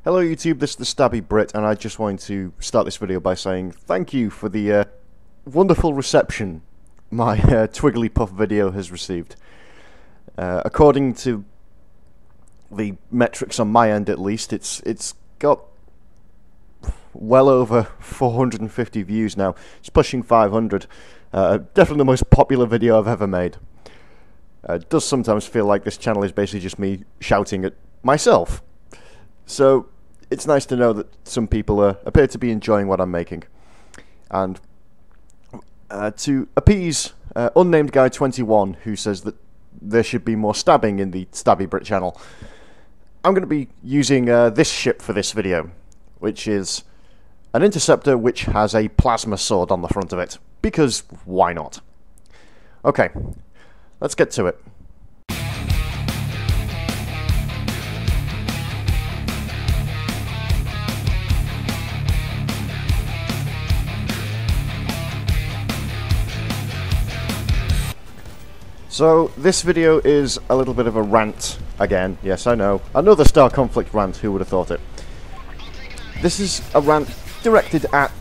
Hello YouTube, this is TheStabbyBrit, and I just wanted to start this video by saying thank you for the wonderful reception my Twigglypuff video has received. According to the metrics on my end at least, it's got well over 450 views now. It's pushing 500. Definitely the most popular video I've ever made. It does sometimes feel like this channel is basically just me shouting at myself. So it's nice to know that some people appear to be enjoying what I'm making. And to appease Unnamed Guy 21, who says that there should be more stabbing in the TheStabbyBrit channel, I'm going to be using this ship for this video, which is an interceptor which has a plasma sword on the front of it. Because why not? Okay, let's get to it. So, this video is a little bit of a rant again. Yes, I know. Another Star Conflict rant, who would have thought it? This is a rant directed at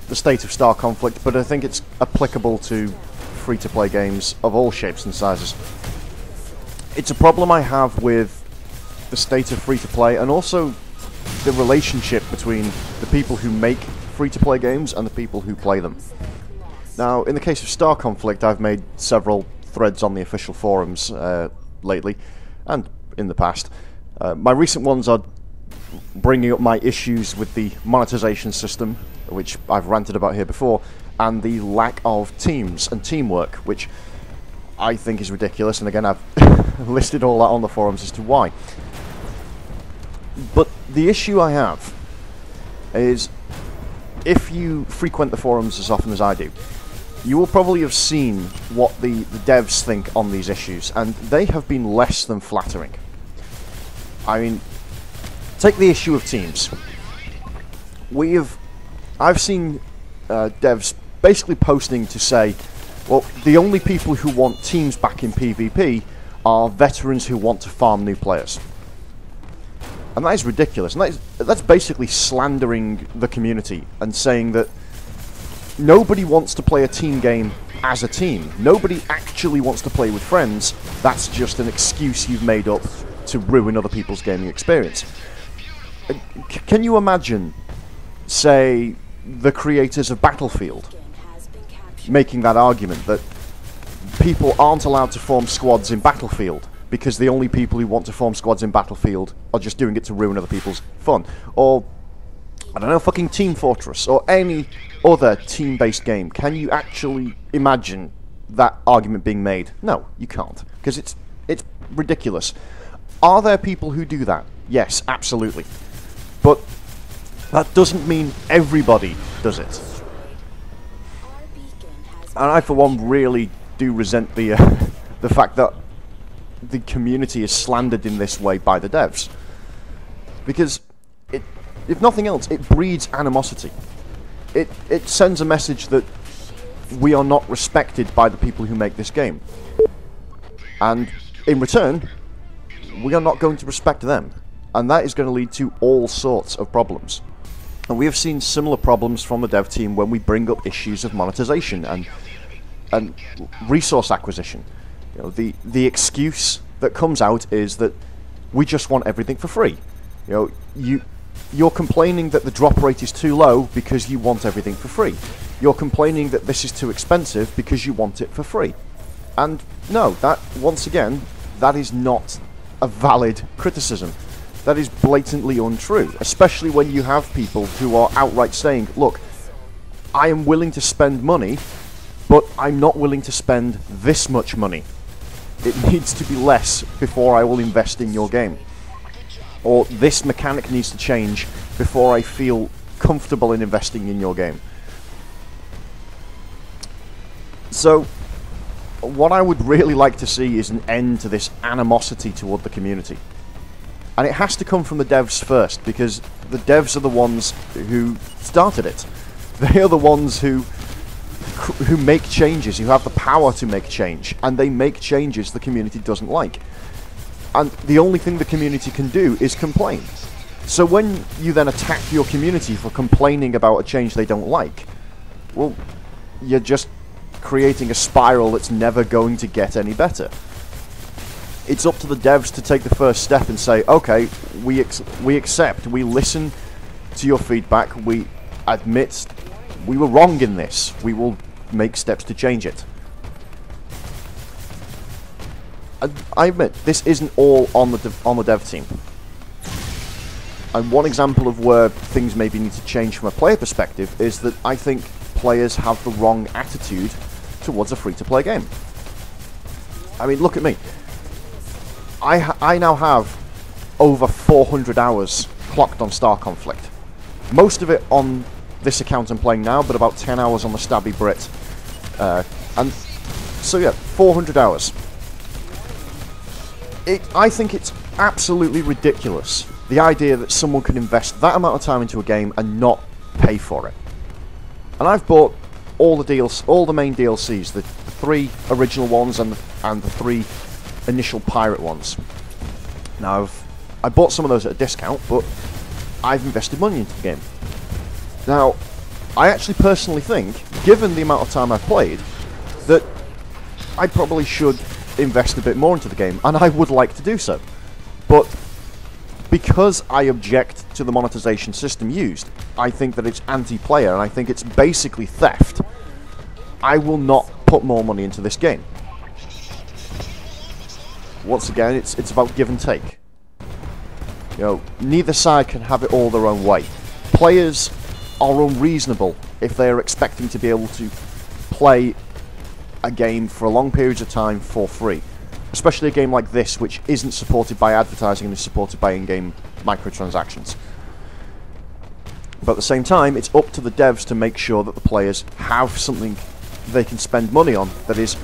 the state of Star Conflict, but I think it's applicable to free-to-play games of all shapes and sizes. It's a problem I have with the state of free-to-play, and also the relationship between the people who make free-to-play games and the people who play them. Now, in the case of Star Conflict, I've made several threads on the official forums lately, and in the past. My recent ones are bringing up my issues with the monetization system, which I've ranted about here before, and the lack of teams and teamwork, which I think is ridiculous, and again I've listed all that on the forums as to why. But the issue I have is, if you frequent the forums as often as I do, you will probably have seen what the devs think on these issues, and they have been less than flattering. I mean, take the issue of teams. I've seen devs basically posting to say, well, the only people who want teams back in PvP are veterans who want to farm new players. And that is ridiculous, and that's basically slandering the community and saying that nobody wants to play a team game as a team. Nobody actually wants to play with friends. That's just an excuse you've made up to ruin other people's gaming experience. Can you imagine, say, the creators of Battlefield making that argument that people aren't allowed to form squads in Battlefield because the only people who want to form squads in Battlefield are just doing it to ruin other people's fun? Or, I don't know, fucking Team Fortress, or any other team-based game. Can you actually imagine that argument being made? No, you can't, because it's ridiculous. Are there people who do that? Yes, absolutely. But that doesn't mean everybody does it. And I, for one, really do resent the the fact that the community is slandered in this way by the devs. Because if nothing else, it breeds animosity. It sends a message that we are not respected by the people who make this game. And in return, we are not going to respect them. And that is going to lead to all sorts of problems. And we have seen similar problems from the dev team when we bring up issues of monetization and resource acquisition. You know, the excuse that comes out is that we just want everything for free. You know, you're complaining that the drop rate is too low because you want everything for free. You're complaining that this is too expensive because you want it for free. And no, that, once again, that is not a valid criticism. That is blatantly untrue, especially when you have people who are outright saying, look, I am willing to spend money, but I'm not willing to spend this much money. It needs to be less before I will invest in your game. Or this mechanic needs to change before I feel comfortable in investing in your game. So, what I would really like to see is an end to this animosity toward the community. And it has to come from the devs first, because the devs are the ones who started it. They are the ones who make changes, who have the power to make change, and they make changes the community doesn't like. And the only thing the community can do is complain. So when you then attack your community for complaining about a change they don't like, well, you're just creating a spiral that's never going to get any better. It's up to the devs to take the first step and say, okay, we accept, we listen to your feedback, we admit we were wrong in this, we will make steps to change it. I admit, this isn't all on the dev team. And one example of where things maybe need to change from a player perspective is that I think players have the wrong attitude towards a free-to-play game. I mean, look at me. I now have over 400 hours clocked on Star Conflict. Most of it on this account I'm playing now, but about 10 hours on TheStabbyBrit. And so yeah, 400 hours. I think it's absolutely ridiculous, the idea that someone can invest that amount of time into a game and not pay for it. And I've bought all the main DLCs, the 3 original ones and the 3 initial pirate ones. Now I bought some of those at a discount, but I've invested money into the game. Now, I actually personally think, given the amount of time I've played, that I probably should invest a bit more into the game, and I would like to do so. But because I object to the monetization system used, I think that it's anti-player, and I think it's basically theft, I will not put more money into this game. Once again, it's about give and take. You know, neither side can have it all their own way. Players are unreasonable if they are expecting to be able to play a game for long periods of time for free. Especially a game like this, which isn't supported by advertising and is supported by in-game microtransactions. But at the same time, it's up to the devs to make sure that the players have something they can spend money on that is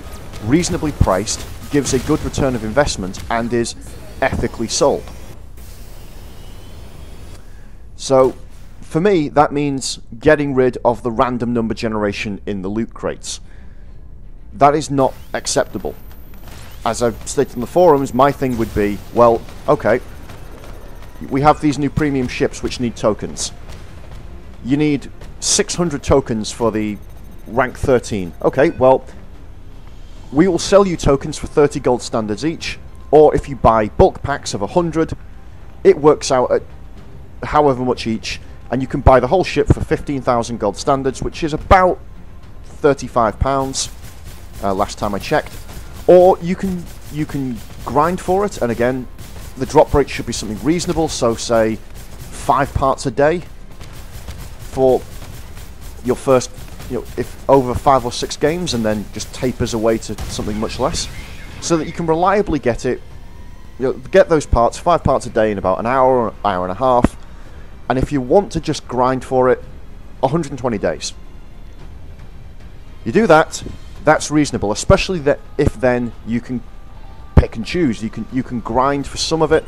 reasonably priced, gives a good return of investment, and is ethically sold. So, for me, that means getting rid of the random number generation in the loot crates. That is not acceptable. As I've stated in the forums, my thing would be, well, okay, we have these new premium ships which need tokens. You need 600 tokens for the rank 13. Okay, well, we will sell you tokens for 30 gold standards each, or if you buy bulk packs of 100, it works out at however much each, and you can buy the whole ship for 15,000 gold standards, which is about £35 last time I checked. Or you can grind for it, and again, the drop rate should be something reasonable, so say 5 parts a day for your first, if over 5 or 6 games, and then just tapers away to something much less, so that you can reliably get it, get those parts, 5 parts a day in about an hour and a half, and if you want to just grind for it, 120 days. You do that, that's reasonable, especially that if then you can pick and choose. You can grind for some of it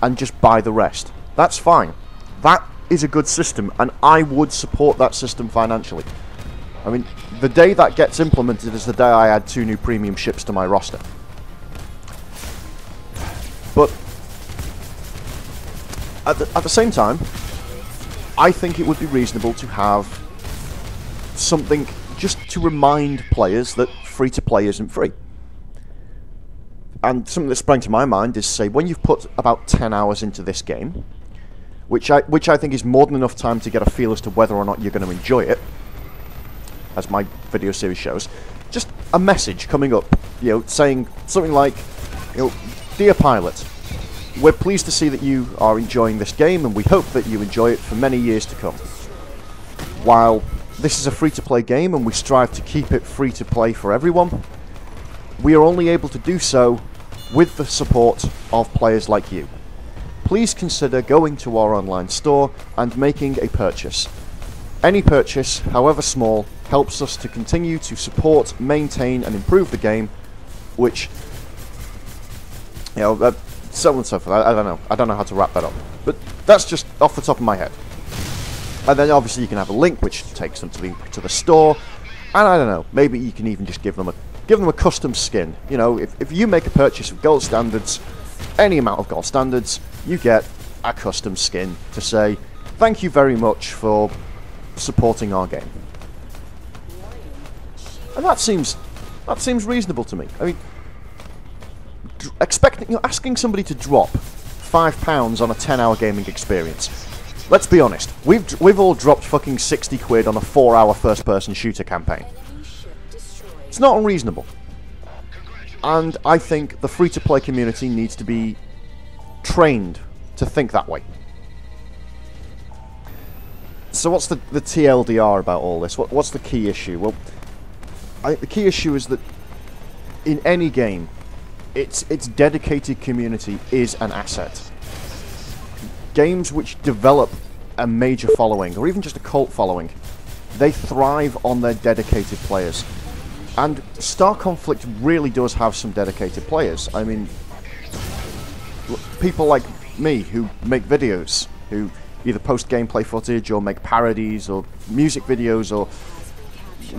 and just buy the rest. That's fine. That is a good system, and I would support that system financially. I mean, the day that gets implemented is the day I add 2 new premium ships to my roster. But at the same time, I think it would be reasonable to have something just to remind players that free-to-play isn't free. And something that sprang to my mind is, say, when you've put about 10 hours into this game, which I think is more than enough time to get a feel as to whether or not you're going to enjoy it, as my video series shows, just a message coming up, saying something like, Dear Pilot, we're pleased to see that you are enjoying this game, and we hope that you enjoy it for many years to come. While this is a free-to-play game, and we strive to keep it free-to-play for everyone, we are only able to do so with the support of players like you. Please consider going to our online store and making a purchase. Any purchase, however small, helps us to continue to support, maintain, and improve the game, which, so on and so forth. I don't know. I don't know how to wrap that up. But that's just off the top of my head. And then obviously you can have a link which takes them to the store. And I don't know, maybe you can even just give them a custom skin. If you make a purchase of gold standards, any amount of gold standards, you get a custom skin to say, thank you very much for supporting our game. And that seems reasonable to me. I mean, asking somebody to drop £5 on a 10-hour gaming experience. Let's be honest, we've all dropped fucking 60 quid on a 4-hour first-person shooter campaign. It's not unreasonable. And I think the free-to-play community needs to be trained to think that way. So what's the TLDR about all this? What's the key issue? Well, the key issue is that in any game, its dedicated community is an asset. Games which develop a major following, or even just a cult following, they thrive on their dedicated players. And Star Conflict really does have some dedicated players. I mean, people like me who make videos, who either post gameplay footage or make parodies or music videos or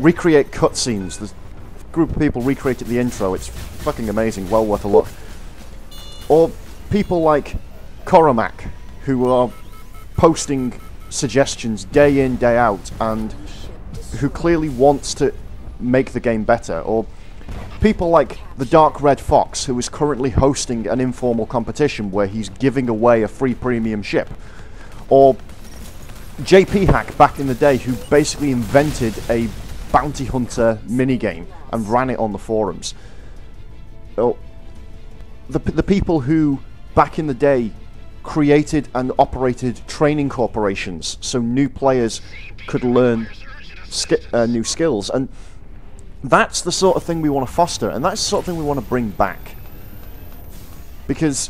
recreate cutscenes. There's a group of people recreated the intro. It's fucking amazing, well worth a look. Or people like Koromak, who are posting suggestions day in, day out, and who clearly wants to make the game better. Or people like the Dark Red Fox, who is currently hosting an informal competition where he's giving away a free premium ship. Or JP Hack back in the day, who basically invented a bounty hunter minigame and ran it on the forums. Or the people who back in the day created and operated training corporations so new players could learn new skills. And that's the sort of thing we want to foster, and that's the sort of thing we want to bring back. Because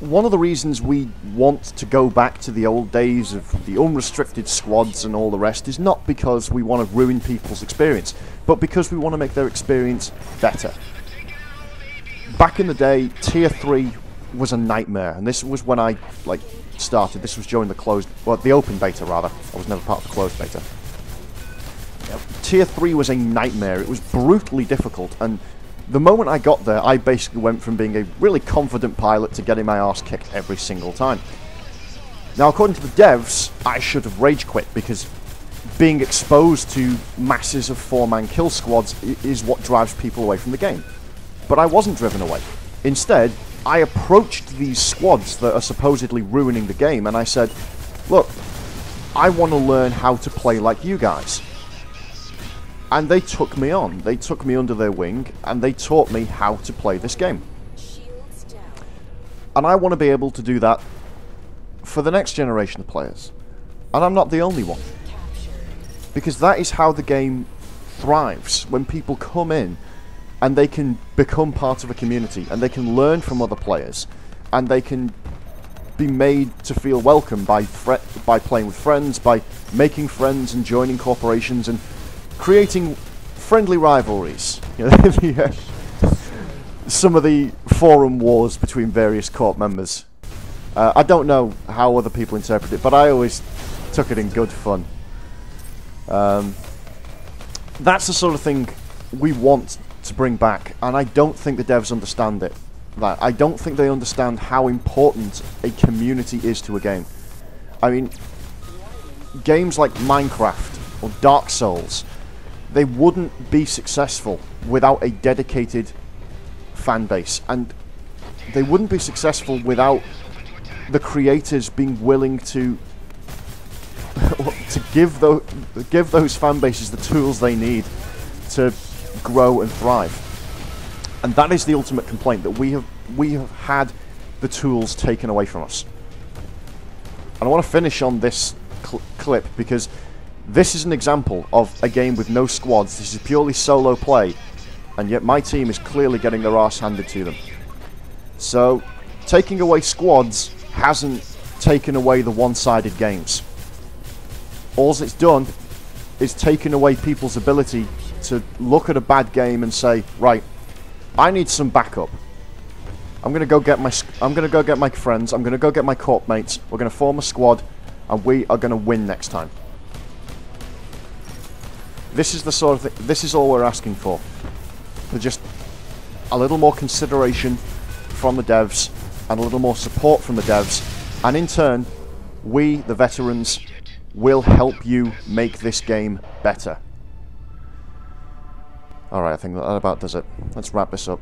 one of the reasons we want to go back to the old days of the unrestricted squads and all the rest is not because we want to ruin people's experience, but because we want to make their experience better. Back in the day, Tier 3 was a nightmare, and this was when I started. This was during the open beta rather. I was never part of the closed beta. Tier 3 was a nightmare. It was brutally difficult, and the moment I got there, I basically went from being a really confident pilot to getting my arse kicked every single time. Now, according to the devs, I should have rage quit, because being exposed to masses of 4-man kill squads is what drives people away from the game. But I wasn't driven away. Instead, I approached these squads that are supposedly ruining the game, and I said, look, I want to learn how to play like you guys. And they took me on. They took me under their wing, and they taught me how to play this game. And I want to be able to do that for the next generation of players. And I'm not the only one. Because that is how the game thrives. When people come in, and they can become part of a community, and they can learn from other players, and they can be made to feel welcome by playing with friends, by making friends and joining corporations, and creating friendly rivalries. You know, some of the forum wars between various corp members. I don't know how other people interpret it, but I always took it in good fun. That's the sort of thing we want to bring back, and I don't think the devs understand it. I don't think they understand how important a community is to a game. I mean, games like Minecraft or Dark Souls, they wouldn't be successful without a dedicated fan base, and they wouldn't be successful without the creators being willing to give those fan bases the tools they need to grow and thrive. And that is the ultimate complaint, that we have had the tools taken away from us. And I want to finish on this clip, because this is an example of a game with no squads. This is purely solo play, and yet my team is clearly getting their arse handed to them. So taking away squads hasn't taken away the one-sided games. All it's done is taken away people's ability to look at a bad game and say, right, I need some backup. I'm gonna go get my friends. I'm gonna go get my corp mates. We're gonna form a squad, and we are gonna win next time. This is the sort of thing. This is all we're asking for. Just a little more consideration from the devs, and a little more support from the devs, And in turn, we, the veterans, will help you make this game better. Alright, I think that about does it. Let's wrap this up.